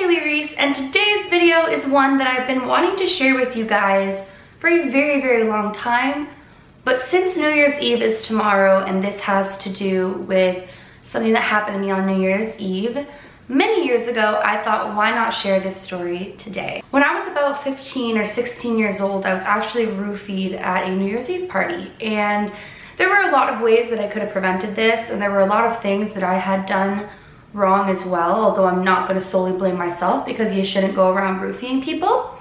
Hailey Reese, and today's video is one that I've been wanting to share with you guys for a very, very long time. But since New Year's Eve is tomorrow, and this has to do with something that happened to me on New Year's Eve, many years ago, I thought, why not share this story today? When I was about 15 or 16 years old, I was actually roofied at a New Year's Eve party. And there were a lot of ways that I could have prevented this, and there were a lot of things that I had done wrong as well, although I'm not going to solely blame myself because you shouldn't go around roofing people.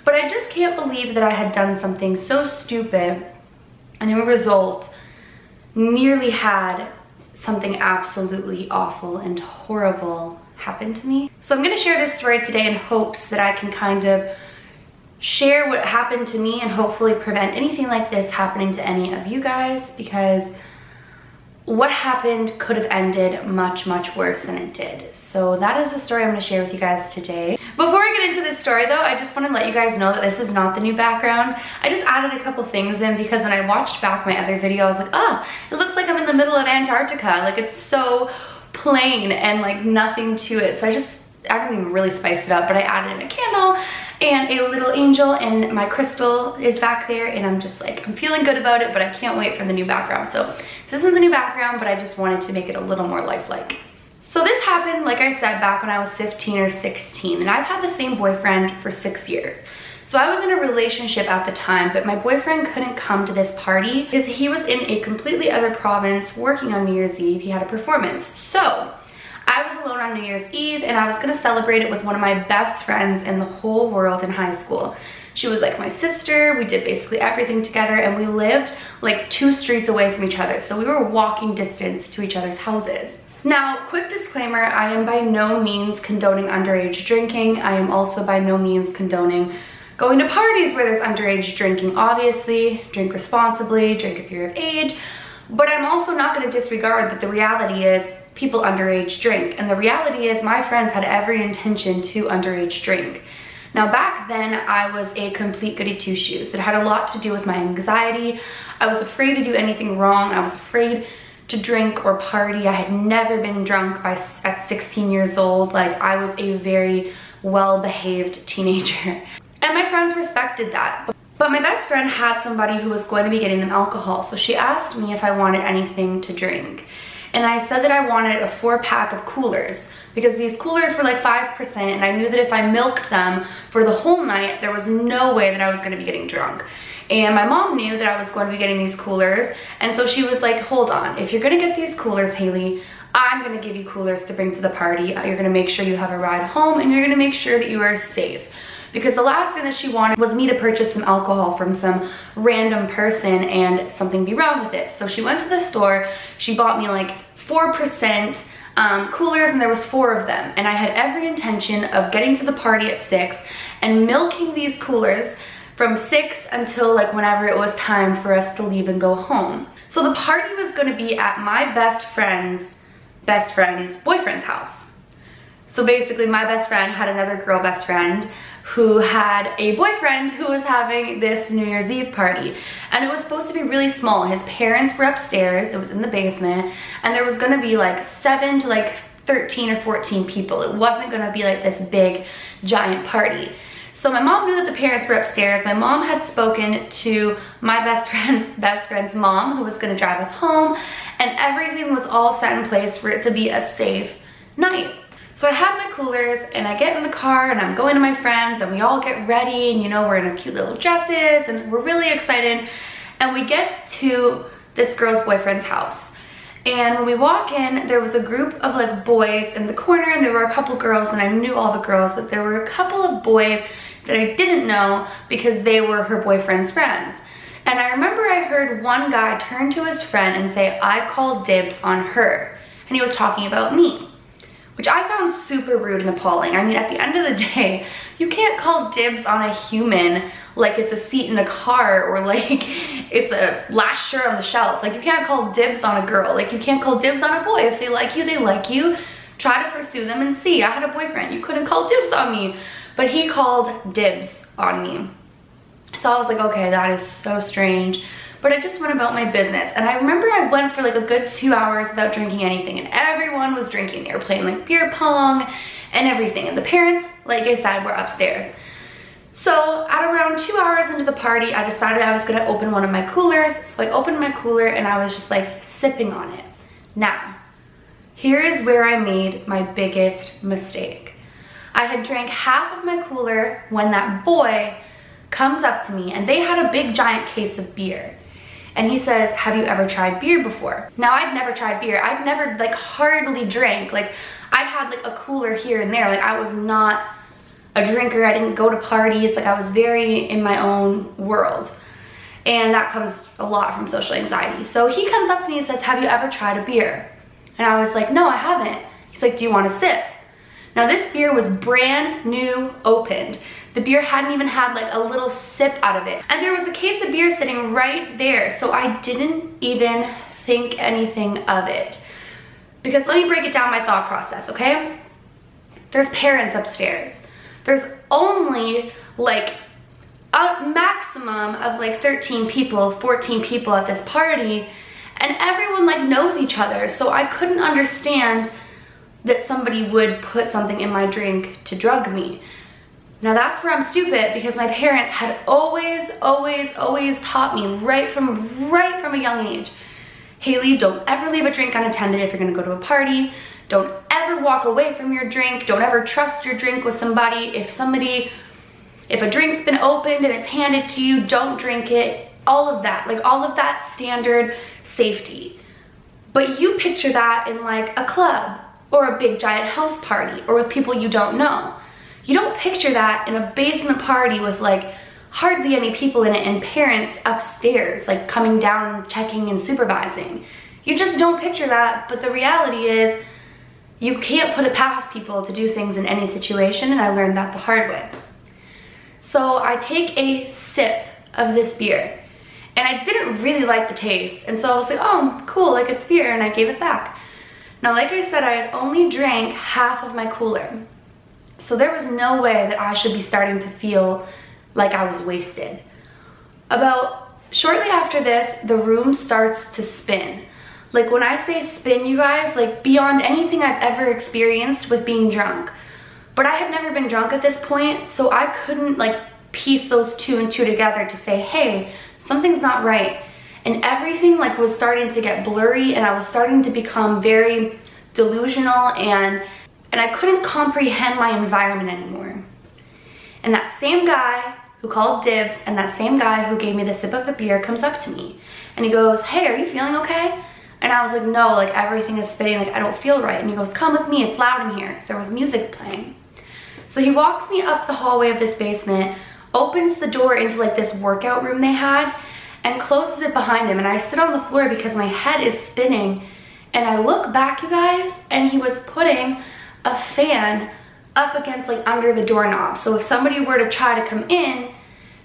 But I just can't believe that I had done something so stupid and in result nearly had something absolutely awful and horrible happen to me. So I'm going to share this story today in hopes that I can kind of share what happened to me and hopefully prevent anything like this happening to any of you guys, because what happened could have ended much, much worse than it did. So that is the story I'm going to share with you guys today. Before I get into this story though, I just want to let you guys know that this is not the new background. I just added a couple things in because when I watched back my other video, I was like, oh, it looks like I'm in the middle of Antarctica. Like, it's so plain and like nothing to it. So I didn't even really spice it up, but I added in a candle and a little angel, and my crystal is back there, and I'm just like, I'm feeling good about it, but I can't wait for the new background. So this isn't the new background, but I just wanted to make it a little more lifelike. So this happened, like I said, back when I was 15 or 16, and I've had the same boyfriend for 6 years. So I was in a relationship at the time, but my boyfriend couldn't come to this party because he was in a completely other province working on New Year's Eve. He had a performance. So I was alone on New Year's Eve, and I was gonna celebrate it with one of my best friends in the whole world in high school. She was like my sister. We did basically everything together, and we lived like 2 streets away from each other. So we were walking distance to each other's houses. Now, quick disclaimer, I am by no means condoning underage drinking. I am also by no means condoning going to parties where there's underage drinking. Obviously, drink responsibly, drink if you're of age, but I'm also not gonna disregard that the reality is people underage drink. And the reality is my friends had every intention to underage drink. Now back then, I was a complete goody two-shoes. It had a lot to do with my anxiety. I was afraid to do anything wrong. I was afraid to drink or party. I had never been drunk at 16 years old. Like, I was a very well-behaved teenager. And my friends respected that. But my best friend had somebody who was going to be getting them alcohol. So she asked me if I wanted anything to drink. And I said that I wanted a 4-pack of coolers because these coolers were like 5%, and I knew that if I milked them for the whole night, there was no way that I was gonna be getting drunk. And my mom knew that I was going to be getting these coolers, and so she was like, hold on, if you're gonna get these coolers, Hailey, I'm gonna give you coolers to bring to the party. You're gonna make sure you have a ride home, and you're gonna make sure that you are safe. Because the last thing that she wanted was me to purchase some alcohol from some random person and something be wrong with it. So she went to the store, she bought me like 4% coolers, and there was 4 of them. And I had every intention of getting to the party at 6 and milking these coolers from 6 until like whenever it was time for us to leave and go home. So the party was gonna be at my best friend's boyfriend's house. So basically my best friend had another girl best friend who had a boyfriend who was having this New Year's Eve party. And it was supposed to be really small. His parents were upstairs, it was in the basement, and there was gonna be like 7 to like 13 or 14 people. It wasn't gonna be like this big, giant party. So my mom knew that the parents were upstairs. My mom had spoken to my best friend's mom, who was gonna drive us home, and everything was all set in place for it to be a safe night. So I have my coolers, and I get in the car, and I'm going to my friends, and we all get ready, and you know, we're in our cute little dresses, and we're really excited. And we get to this girl's boyfriend's house. And when we walk in, there was a group of like boys in the corner, and there were a couple girls, and I knew all the girls, but there were a couple of boys that I didn't know because they were her boyfriend's friends. And I remember I heard one guy turn to his friend and say, I called dibs on her. And he was talking about me, which I found super rude and appalling. I mean, at the end of the day, you can't call dibs on a human like it's a seat in a car or like it's a last shirt on the shelf. Like, you can't call dibs on a girl. Like, you can't call dibs on a boy. If they like you, they like you. Try to pursue them and see. I had a boyfriend. You couldn't call dibs on me. But he called dibs on me. So I was like, okay, that is so strange. But I just went about my business. And I remember I went for like a good 2 hours without drinking anything, and everyone was drinking. They were playing like beer pong and everything. And the parents, like I said, were upstairs. So at around 2 hours into the party, I decided I was gonna open one of my coolers. So I opened my cooler and I was just like sipping on it. Now, here is where I made my biggest mistake. I had drank half of my cooler when that boy comes up to me, and they had a big giant case of beer. And he says, have you ever tried beer before? Now, I'd never tried beer. I'd never like hardly drank. Like I'd had like a cooler here and there. Like I was not a drinker. I didn't go to parties. Like I was very in my own world. And that comes a lot from social anxiety. So he comes up to me and says, have you ever tried a beer? And I was like, no, I haven't. He's like, do you want a sip? Now this beer was brand new opened. The beer hadn't even had like a little sip out of it. And there was a case of beer sitting right there. So I didn't even think anything of it. Because let me break it down my thought process, okay? There's parents upstairs. There's only like a maximum of like 13 people, 14 people at this party, and everyone like knows each other. So I couldn't understand that somebody would put something in my drink to drug me. Now that's where I'm stupid, because my parents had always taught me right from a young age, Hailey, don't ever leave a drink unattended if you're gonna go to a party. Don't ever walk away from your drink. Don't ever trust your drink with somebody. If a drink's been opened and it's handed to you, don't drink it. All of that standard safety. But you picture that in like a club or a big giant house party or with people you don't know. You don't picture that in a basement party with like hardly any people in it and parents upstairs like coming down and checking and supervising. You just don't picture that, but the reality is you can't put it past people to do things in any situation, and I learned that the hard way. So I take a sip of this beer, and I didn't really like the taste, and so I was like, oh, cool, like it's beer, and I gave it back. Now, like I said, I had only drank half of my cooler, so there was no way that I should be starting to feel like I was wasted. About shortly after this, the room starts to spin. Like when I say spin, you guys, like beyond anything I've ever experienced with being drunk. But I had never been drunk at this point, so I couldn't like piece those two and two together to say, hey, something's not right. And everything like was starting to get blurry, and I was starting to become very delusional, and I couldn't comprehend my environment anymore. And that same guy who called dibs and that same guy who gave me the sip of the beer comes up to me and he goes, hey, are you feeling okay? And I was like, no, like everything is spinning, like I don't feel right. And he goes, come with me, it's loud in here, because there was music playing. So he walks me up the hallway of this basement, opens the door into like this workout room they had, and closes it behind him. And I sit on the floor because my head is spinning. And I look back, you guys, and he was putting a fan up against like under the doorknob. So if somebody were to try to come in,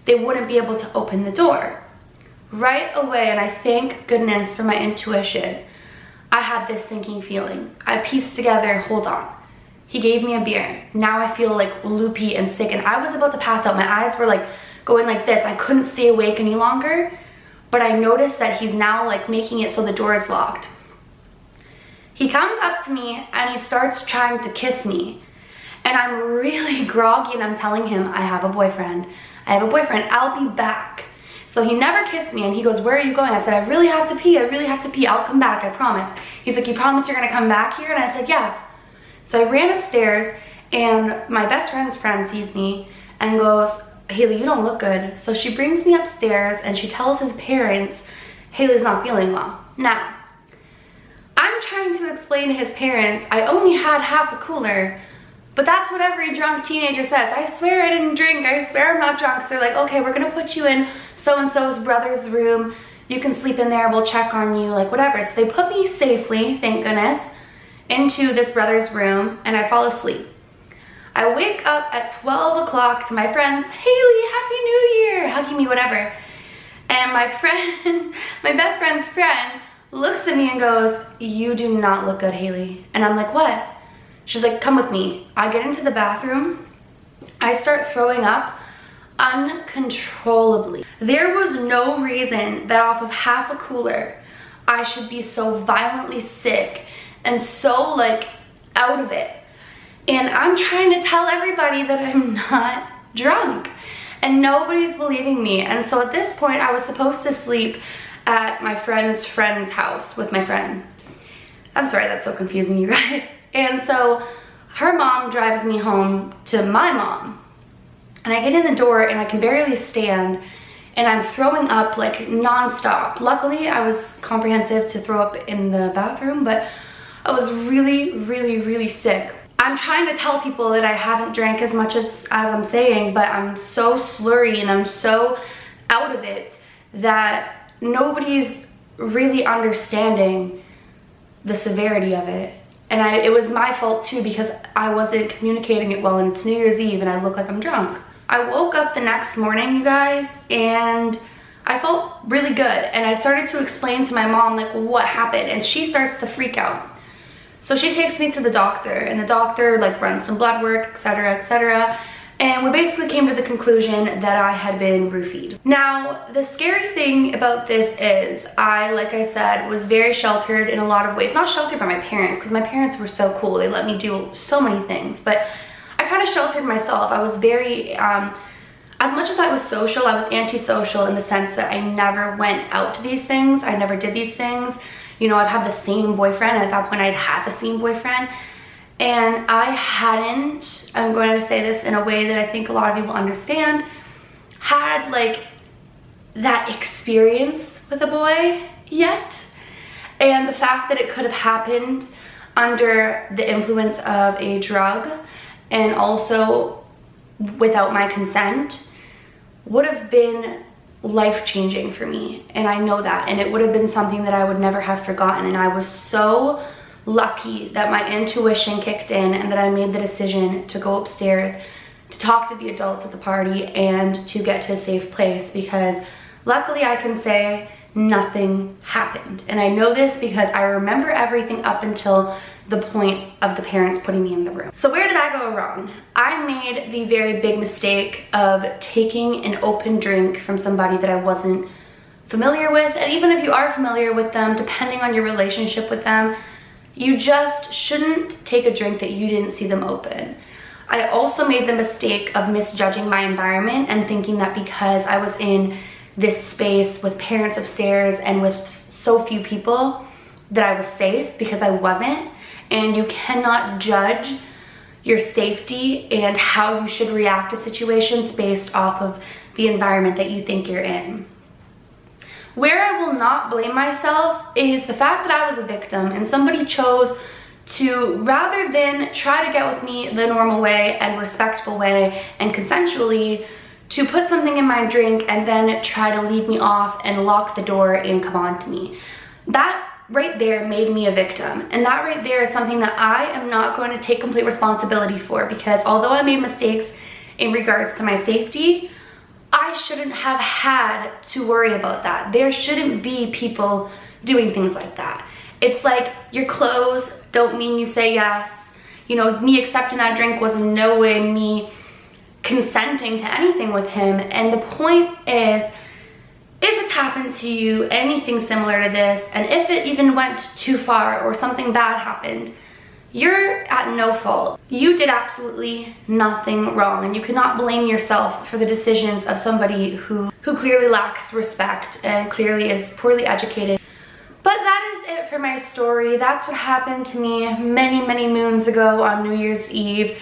they wouldn't be able to open the door. Right away, and I thank goodness for my intuition, I had this sinking feeling. I pieced together, hold on. He gave me a beer. Now I feel like loopy and sick, and I was about to pass out. My eyes were like going like this. I couldn't stay awake any longer, but I noticed that he's now like making it so the door is locked. He comes up to me and he starts trying to kiss me. And I'm really groggy and I'm telling him, I have a boyfriend. I have a boyfriend, I'll be back. So he never kissed me, and he goes, where are you going? I said, I really have to pee, I'll come back, I promise. He's like, you promise you're gonna come back here? And I said, yeah. So I ran upstairs, and my best friend's friend sees me and goes, Hailey, you don't look good. So she brings me upstairs and she tells his parents, Hailey's not feeling well. Now, I'm trying to explain to his parents, I only had half a cooler, but that's what every drunk teenager says. I swear I didn't drink, I swear I'm not drunk. So they're like, okay, we're gonna put you in so-and-so's brother's room. You can sleep in there, we'll check on you, like whatever. So they put me safely, thank goodness, into this brother's room, and I fall asleep. I wake up at 12 o'clock to my friends, Hailey, Happy New Year, hugging me, whatever. And my friend, my best friend's friend, looks at me and goes, you do not look good, Hailey. And I'm like, what? She's like, come with me. I get into the bathroom. I start throwing up uncontrollably. There was no reason that off of half a cooler, I should be so violently sick and so like out of it. And I'm trying to tell everybody that I'm not drunk, and nobody's believing me. And so at this point, I was supposed to sleep at my friend's house with my friend. I'm sorry, that's so confusing, you guys. And so her mom drives me home to my mom. And I get in the door and I can barely stand, and I'm throwing up like nonstop. Luckily, I was comprehensive to throw up in the bathroom, but I was really, really, really sick. I'm trying to tell people that I haven't drank as much as I'm saying, but I'm so slurry and I'm so out of it that nobody's really understanding the severity of it. And it was my fault too, because I wasn't communicating it well, and it's New Year's Eve and I look like I'm drunk. I woke up the next morning, you guys, and I felt really good. And I started to explain to my mom like what happened, and she starts to freak out. So she takes me to the doctor, and the doctor like runs some blood work, etc., etc. And we basically came to the conclusion that I had been roofied. Now, the scary thing about this is like I said, was very sheltered in a lot of ways. Not sheltered by my parents, because my parents were so cool. They let me do so many things, but I kind of sheltered myself. I was very, as much as I was social, I was antisocial in the sense that I never went out to these things. I never did these things. You know, I've had the same boyfriend. At that point, I'd had the same boyfriend. And I hadn't, I'm going to say this in a way that I think a lot of people understand, had like that experience with a boy yet. And the fact that it could have happened under the influence of a drug and also without my consent would have been life-changing for me. And I know that, and it would have been something that I would never have forgotten. And I was so lucky that my intuition kicked in and that I made the decision to go upstairs to talk to the adults at the party and to get to a safe place, because luckily I can say nothing happened. And I know this because I remember everything up until the point of the parents putting me in the room. So where did I go wrong? I made the very big mistake of taking an open drink from somebody that I wasn't familiar with. And even if you are familiar with them, depending on your relationship with them, you just shouldn't take a drink that you didn't see them open. I also made the mistake of misjudging my environment and thinking that because I was in this space with parents upstairs and with so few people that I was safe, because I wasn't. And you cannot judge your safety and how you should react to situations based off of the environment that you think you're in. Where I will not blame myself is the fact that I was a victim and somebody chose to, rather than try to get with me the normal way and respectful way and consensually, to put something in my drink and then try to lead me off and lock the door and come on to me. That right there made me a victim, and that right there is something that I am not going to take complete responsibility for, because although I made mistakes in regards to my safety, I shouldn't have had to worry about that. There shouldn't be people doing things like that. It's like your clothes don't mean you say yes. You know, me accepting that drink was in no way me consenting to anything with him. And the point is, if it's happened to you, anything similar to this, and if it even went too far or something bad happened, you're at no fault. You did absolutely nothing wrong, and you cannot blame yourself for the decisions of somebody who clearly lacks respect and clearly is poorly educated. But that is it for my story. That's what happened to me many, many moons ago on New Year's Eve.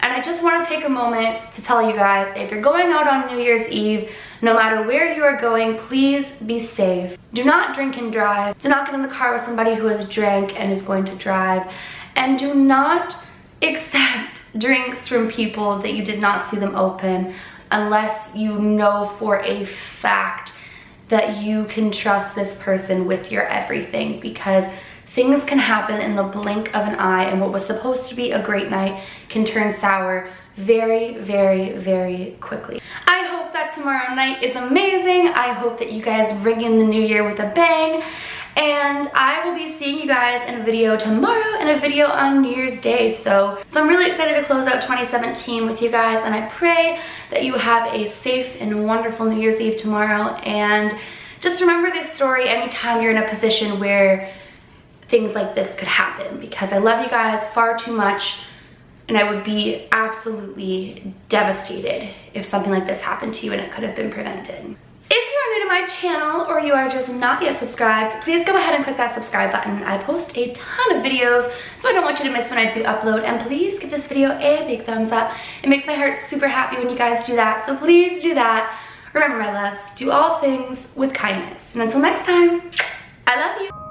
And I just want to take a moment to tell you guys, if you're going out on New Year's Eve, no matter where you are going, please be safe. Do not drink and drive. Do not get in the car with somebody who has drank and is going to drive. And do not accept drinks from people that you did not see them open unless you know for a fact that you can trust this person with your everything, because things can happen in the blink of an eye, and what was supposed to be a great night can turn sour very, very, very quickly. I hope that tomorrow night is amazing. I hope that you guys ring in the new year with a bang, and I will be seeing you guys in a video tomorrow and a video on New Year's Day. So I'm really excited to close out 2017 with you guys, and I pray that you have a safe and wonderful New Year's Eve tomorrow. And just remember this story anytime you're in a position where things like this could happen, because I love you guys far too much and I would be absolutely devastated if something like this happened to you and it could have been prevented. If you are new to my channel or you are just not yet subscribed, please go ahead and click that subscribe button. I post a ton of videos, so I don't want you to miss when I do upload. And please give this video a big thumbs up. It makes my heart super happy when you guys do that, so please do that. Remember, my loves, do all things with kindness. And until next time, I love you.